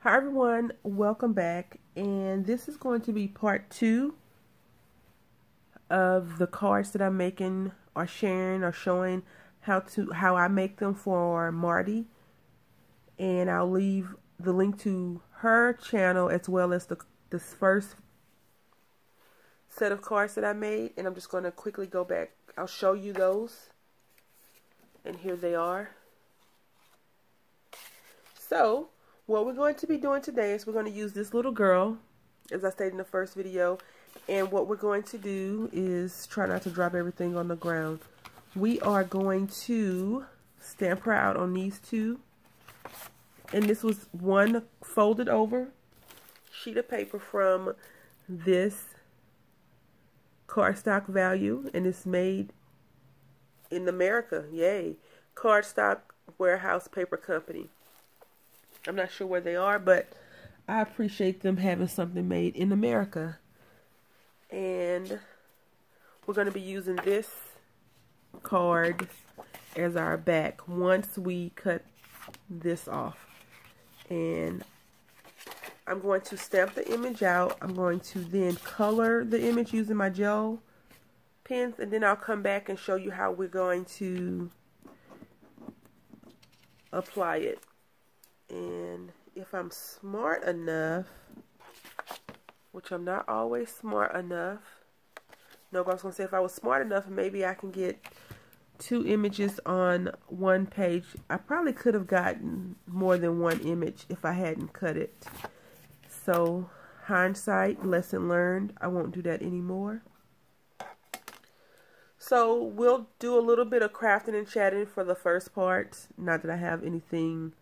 Hi everyone, welcome back, and this is going to be part 2 of the cards that I'm making or sharing or showing how I make them for Marty, and I'll leave the link to her channel as well as this first set of cards that I made, and I'm just going to quickly go back. I'll show you those, and here they are. So what we're going to be doing today is we're going to use this little girl, as I stated in the first video, and what we're going to do is try not to drop everything on the ground. We are going to stamp her out on these two, and this was one folded over sheet of paper from this cardstock value, and it's made in America. Yay! Cardstock Warehouse Paper Company. I'm not sure where they are, but I appreciate them having something made in America. And we're going to be using this card as our back once we cut this off. And I'm going to stamp the image out. I'm going to then color the image using my gel pens, and then I'll come back and show you how we're going to apply it. And if I'm smart enough, which I'm not always smart enough, no, but I was going to say if I was smart enough, maybe I can get 2 images on one page. I probably could have gotten more than one image if I hadn't cut it. So, hindsight, lesson learned. I won't do that anymore. So, we'll do a little bit of crafting and chatting for the first part. Not that I have anything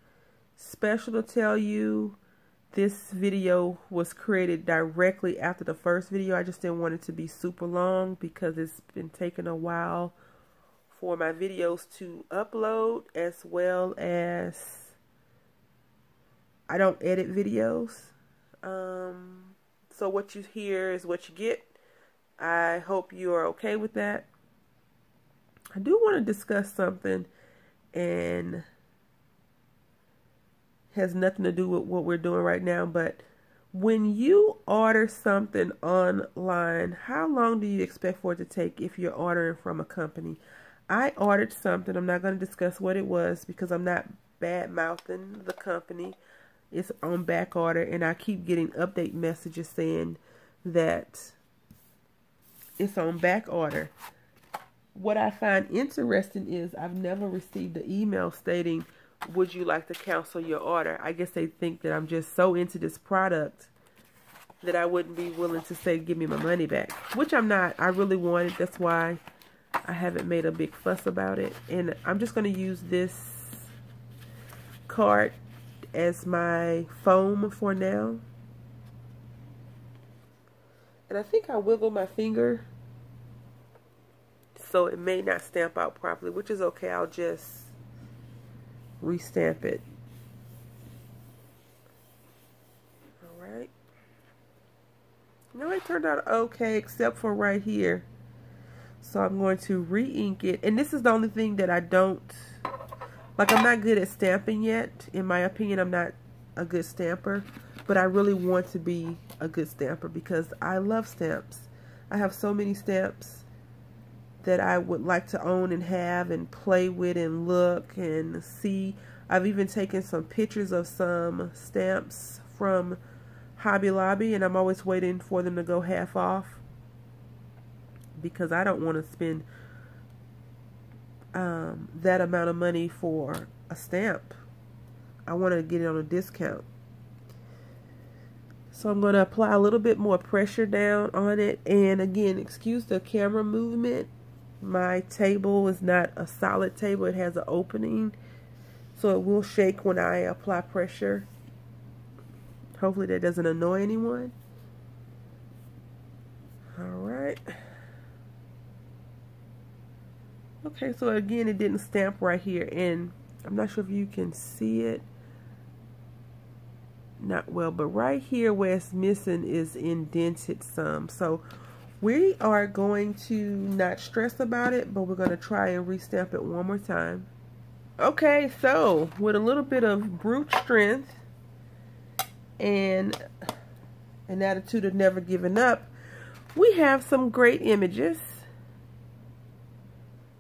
special to tell you. This video was created directly after the first video. I just didn't want it to be super long because it's been taking a while for my videos to upload, as well as I don't edit videos. So what you hear is what you get. I hope you are okay with that. I do want to discuss something, and has nothing to do with what we're doing right now, but when you order something online, how long do you expect for it to take if you're ordering from a company? I ordered something. I'm not going to discuss what it was because I'm not bad-mouthing the company. It's on back order, and I keep getting update messages saying that it's on back order. What I find interesting is I've never received an email stating, would you like to cancel your order? I guess they think that I'm just so into this product that I wouldn't be willing to say, give me my money back. Which I'm not. I really want it. That's why I haven't made a big fuss about it. And I'm just going to use this card as my foam for now. And I think I wiggle my finger so it may not stamp out properly, which is okay. I'll just restamp it. Alright. No, it turned out okay except for right here. So I'm going to re-ink it. And this is the only thing that I don't, like, I'm not good at stamping yet. In my opinion, I'm not a good stamper. But I really want to be a good stamper because I love stamps. I have so many stamps that I would like to own and have and play with and look and see. I've even taken some pictures of some stamps from Hobby Lobby, and I'm always waiting for them to go half off because I don't want to spend that amount of money for a stamp. I want to get it on a discount. So I'm going to apply a little bit more pressure down on it, and again, excuse the camera movement. My table is not a solid table. It has an opening, so it will shake when I apply pressure. Hopefully that doesn't annoy anyone. Alright. Okay, so again, it didn't stamp right here, and I'm not sure if you can see it. Not well, but right here where it's missing is indented some. So we are going to not stress about it, but we're going to try and restamp it one more time. Okay, so with a little bit of brute strength and an attitude of never giving up, we have some great images.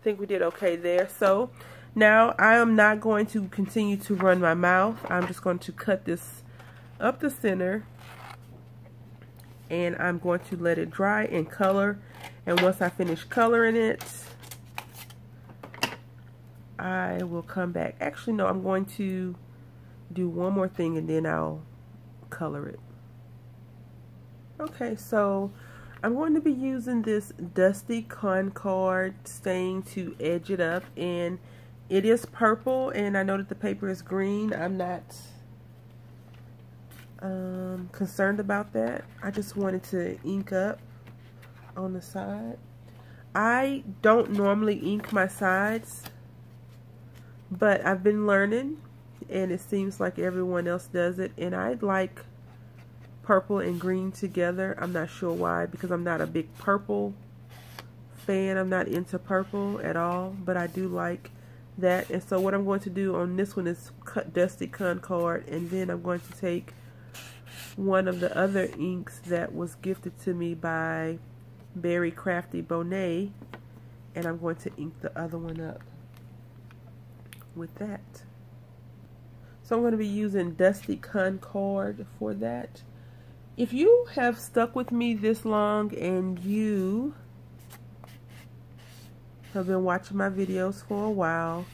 I think we did okay there. So now I am not going to continue to run my mouth. I'm just going to cut this up the center, and I'm going to let it dry and color. And once I finish coloring it, I will come back. Actually, no, I'm going to do one more thing and then I'll color it. Okay, so I'm going to be using this Dusty Concord stain to edge it up, and it is purple, and I know that the paper is green. I'm not concerned about that. I just wanted to ink up on the side. I don't normally ink my sides, but I've been learning, and it seems like everyone else does it, and I like purple and green together. I'm not sure why, because I'm not a big purple fan. I'm not into purple at all, but I do like that. And so what I'm going to do on this one is cut Dusty Concord, and then I'm going to take one of the other inks that was gifted to me by Berry Crafty Bonet, and I'm going to ink the other one up with that. So I'm going to be using Dusty Concord for that. If you have stuck with me this long and you have been watching my videos for a while,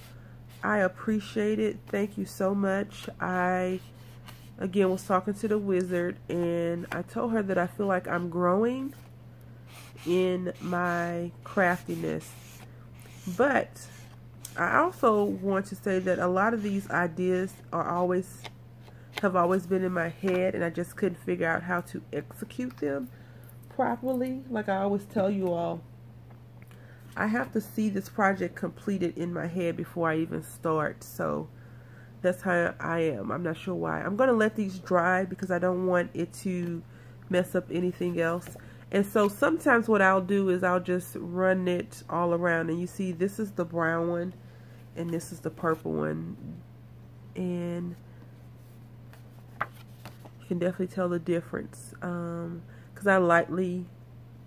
I appreciate it. Thank you so much. I, again, was talking to the wizard, and I told her that I feel like I'm growing in my craftiness. But I also want to say that a lot of these ideas have always been in my head, and I just couldn't figure out how to execute them properly. Like I always tell you all, I have to see this project completed in my head before I even start. So that's how I am. I'm not sure why. I'm going to let these dry because I don't want it to mess up anything else. And so sometimes what I'll do is I'll just run it all around, and you see this is the brown one and this is the purple one, and you can definitely tell the difference because I lightly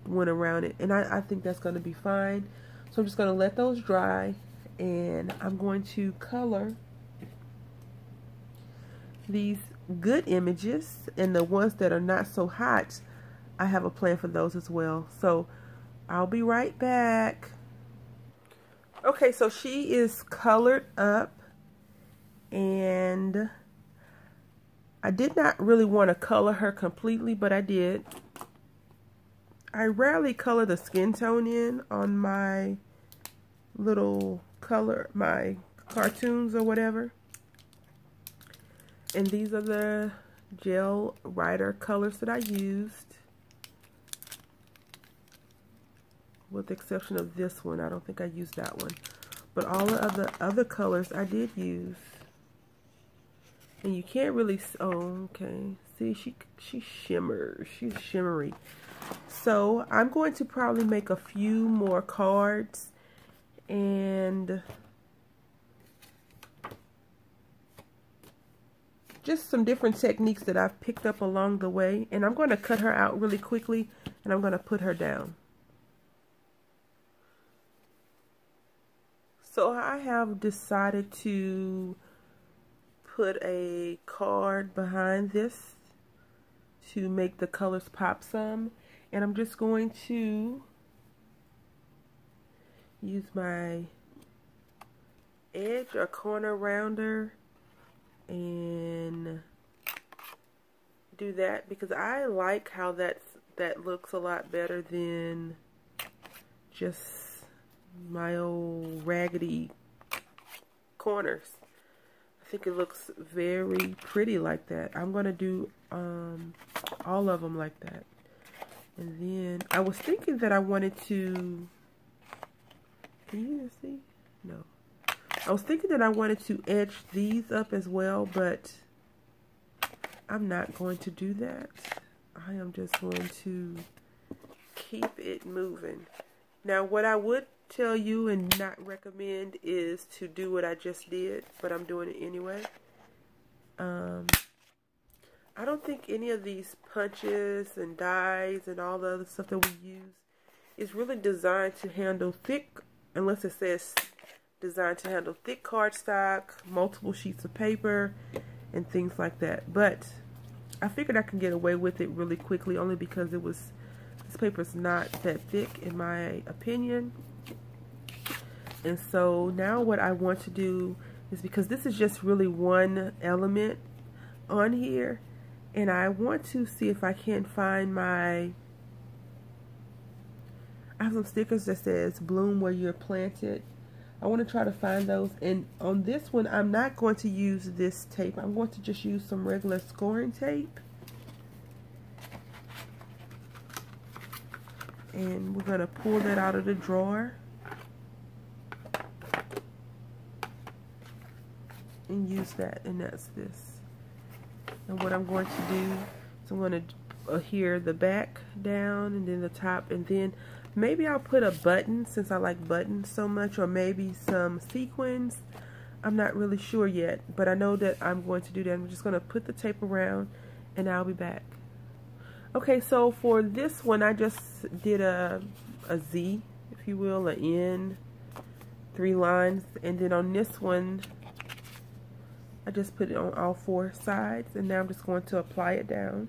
went around it, and I think that's going to be fine. So I'm just going to let those dry, and I'm going to color these good images, and the ones that are not so hot, I have a plan for those as well. So I'll be right back. Okay, so she is colored up, and I did not really want to color her completely, but I did. I rarely color the skin tone in on my little my cartoons or whatever. And these are the gel writer colors that I used, with the exception of this one. I don't think I used that one, but all of the other colors I did use. And you can't really, oh, okay, see, she shimmers, she's shimmery. So I'm going to probably make a few more cards, and just some different techniques that I've picked up along the way. And I'm going to cut her out really quickly, and I'm going to put her down. So I have decided to put a card behind this to make the colors pop some, and I'm just going to use my edge or corner rounder and do that, because I like how that looks a lot better than just my old raggedy corners. I think it looks very pretty like that. I'm going to do all of them like that. And then I was thinking that I wanted to, can you see? No. I was thinking that I wanted to edge these up as well, but I'm not going to do that. I am just going to keep it moving. Now, what I would tell you and not recommend is to do what I just did, but I'm doing it anyway. I don't think any of these punches and dies and all the other stuff that we use is really designed to handle thick, unless it says designed to handle thick cardstock, multiple sheets of paper, and things like that. But I figured I can get away with it really quickly, only because this paper's not that thick in my opinion. And so now what I want to do is, because this is just really one element on here, and I want to see if I can find I have some stickers that says bloom where you're planted. I want to try to find those. And on this one, I'm not going to use this tape. I'm going to just use some regular scoring tape. And we're going to pull that out of the drawer. And use that. And that's this. And what I'm going to do is I'm going to adhere the back down and then the top, and then maybe I'll put a button, since I like buttons so much, or maybe some sequins. I'm not really sure yet, but I know that I'm going to do that. I'm just going to put the tape around and I'll be back. Okay, so for this one I just did a Z, if you will, an N, 3 lines, and then on this one I just put it on all 4 sides, and now I'm just going to apply it down.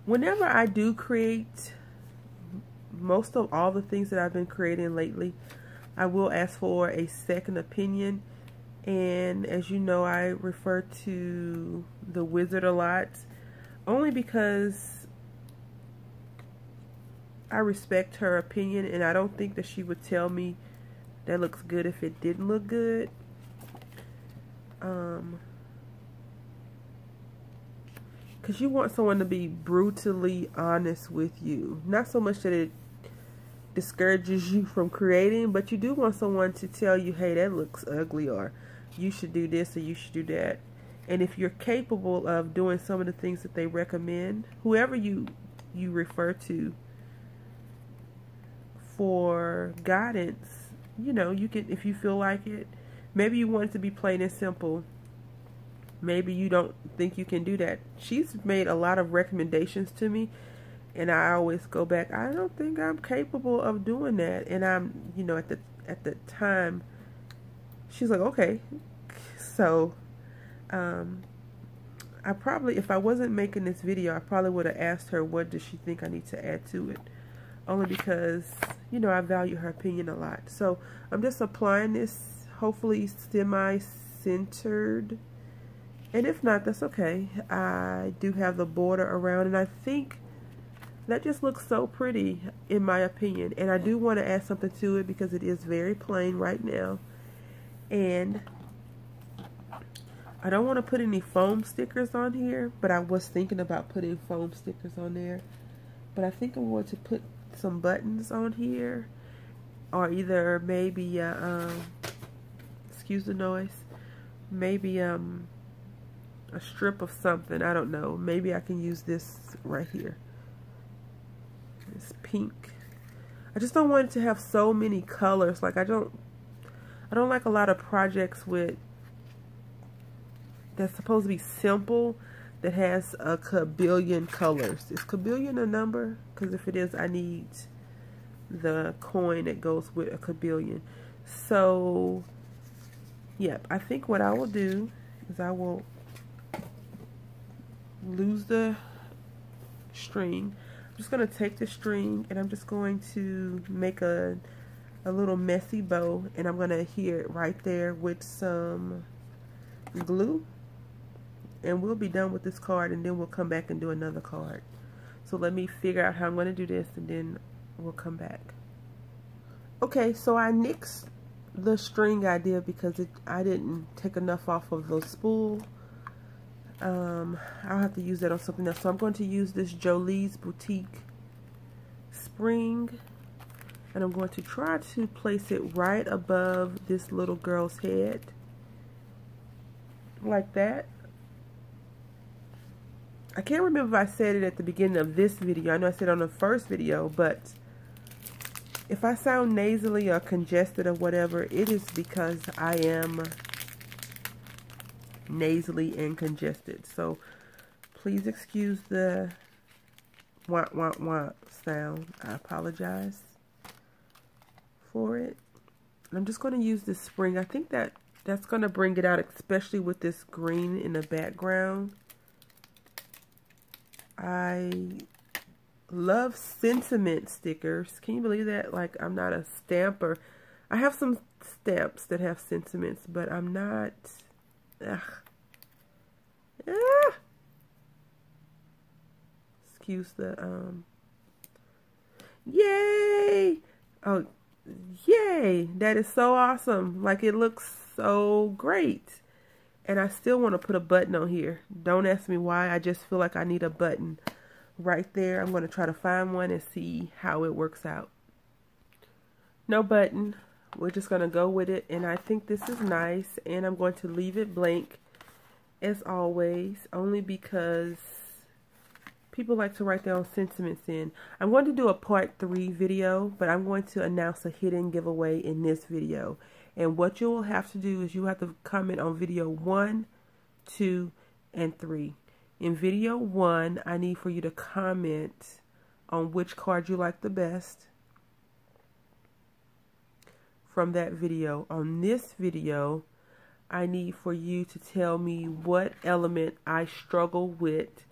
Whenever I do create, most of all the things that I've been creating lately, I will ask for a second opinion. And as you know, I refer to the Wizard a lot, only because I respect her opinion, and I don't think that she would tell me that looks good if it didn't look good. Because you want someone to be brutally honest with you. Not so much that it discourages you from creating, but you do want someone to tell you, hey, that looks ugly, or you should do this, or you should do that. And if you're capable of doing some of the things that they recommend, whoever you refer to for guidance, you know, you can, if you feel like it. Maybe you want it to be plain and simple. Maybe you don't think you can do that. She's made a lot of recommendations to me, and I always go back, I don't think I'm capable of doing that. And I'm, you know, at the time, she's like, okay. So I probably, if I wasn't making this video, I probably would have asked her what does she think I need to add to it, only because, you know, I value her opinion a lot. So I'm just applying this, hopefully semi-centered, and if not, that's okay. I do have the border around, and I think that just looks so pretty in my opinion. And I do want to add something to it because it is very plain right now, and I don't want to put any foam stickers on here, but I was thinking about putting foam stickers on there. But I think I'm going to put some buttons on here, or either maybe excuse the noise, maybe a strip of something. I don't know. Maybe I can use this right here. It's pink. I just don't want it to have so many colors. Like I don't like a lot of projects with that's supposed to be simple that has a kabillion colors. Is kabillion a number? Because if it is, I need the coin that goes with a kabillion. So yep, I think what I will do is I will lose the string. I'm just going to take the string and I'm just going to make a little messy bow, and I'm going to adhere it right there with some glue, and we'll be done with this card, and then we'll come back and do another card. So let me figure out how I'm going to do this, and then we'll come back. Okay, so I nixed the string idea because I didn't take enough off of the spool. I'll have to use that on something else. So I'm going to use this Jolie's Boutique spring, and I'm going to try to place it right above this little girl's head, like that. I can't remember if I said it at the beginning of this video. I know I said it on the first video, but if I sound nasally or congested or whatever, it is because I am nasally and congested. So please excuse the wah wah wah sound. I apologize for it. I'm just going to use this spring. I think that's going to bring it out, especially with this green in the background. I love sentiment stickers. Can you believe that? Like, I'm not a stamper. I have some stamps that have sentiments, but I'm not. Excuse the Yay! Oh, yay! That is so awesome. Like, it looks so great. And I still want to put a button on here. Don't ask me why. I just feel like I need a button right there. I'm going to try to find one and see how it works out. No button. We're just going to go with it. And I think this is nice. And I'm going to leave it blank as always. Only because people like to write their own sentiments in. I'm going to do a part 3 video. But I'm going to announce a hidden giveaway in this video. And what you'll have to do is you have to comment on video 1, 2, and 3. In video 1, I need for you to comment on which card you like the best from that video. On this video, I need for you to tell me what element I struggle with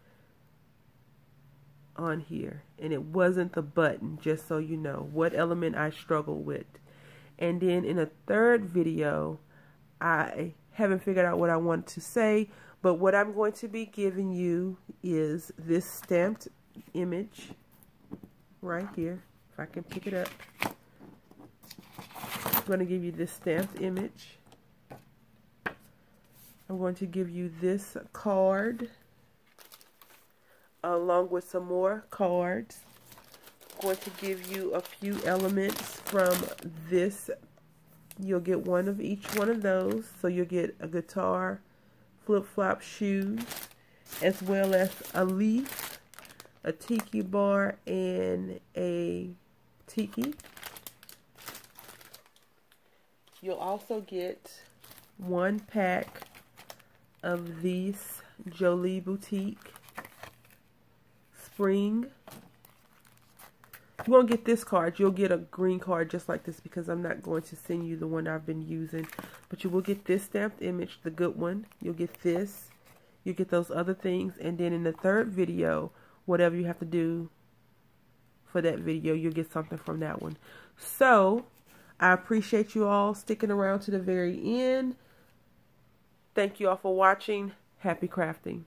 on here. And it wasn't the button, just so you know. What element I struggle with. And then in a third video, I haven't figured out what I want to say, but what I'm going to be giving you is this stamped image right here. If I can pick it up. I'm going to give you this stamped image. I'm going to give you this card along with some more cards. Going to give you a few elements from this. You'll get one of each one of those. So you'll get a guitar, flip-flop shoes, as well as a leaf, a tiki bar, and a tiki. You'll also get one pack of these Jolie Boutique Spring. You won't get this card. You'll get a green card just like this because I'm not going to send you the one I've been using. But you will get this stamped image, the good one. You'll get this. You'll get those other things. And then in the third video, whatever you have to do for that video, you'll get something from that one. So, I appreciate you all sticking around to the very end. Thank you all for watching. Happy crafting.